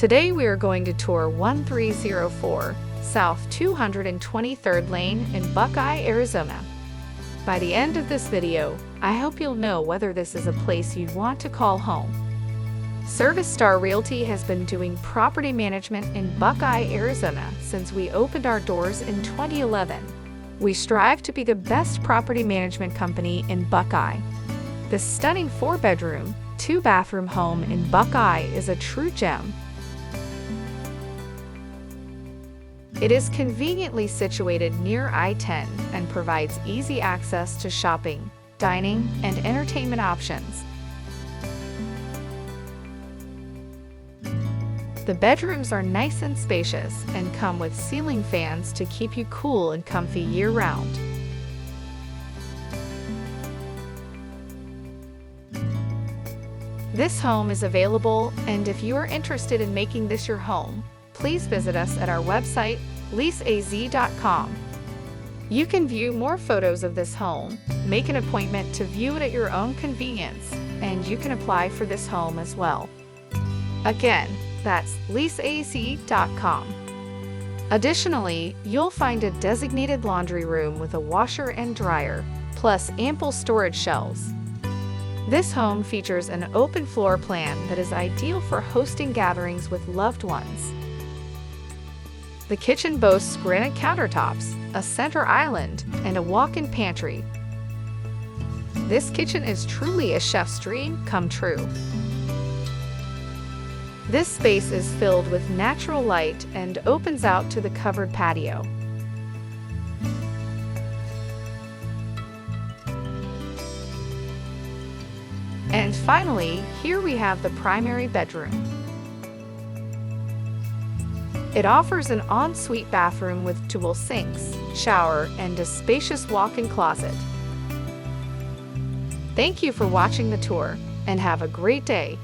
Today we are going to tour 1304 South 223rd Lane in Buckeye, Arizona. By the end of this video, I hope you'll know whether this is a place you'd want to call home. Service Star Realty has been doing property management in Buckeye, Arizona since we opened our doors in 2011. We strive to be the best property management company in Buckeye. This stunning 4-bedroom, 2-bathroom home in Buckeye is a true gem. It is conveniently situated near I-10 and provides easy access to shopping, dining, and entertainment options. The bedrooms are nice and spacious and come with ceiling fans to keep you cool and comfy year-round. This home is available, and if you are interested in making this your home, please visit us at our website, leaseaz.com. You can view more photos of this home, make an appointment to view it at your own convenience, and you can apply for this home as well. Again, that's leaseaz.com. Additionally, you'll find a designated laundry room with a washer and dryer, plus ample storage shelves. This home features an open floor plan that is ideal for hosting gatherings with loved ones. The kitchen boasts granite countertops, a center island, and a walk-in pantry. This kitchen is truly a chef's dream come true. This space is filled with natural light and opens out to the covered patio. And finally, here we have the primary bedroom. It offers an ensuite bathroom with dual sinks, shower, and a spacious walk-in closet. Thank you for watching the tour, and have a great day.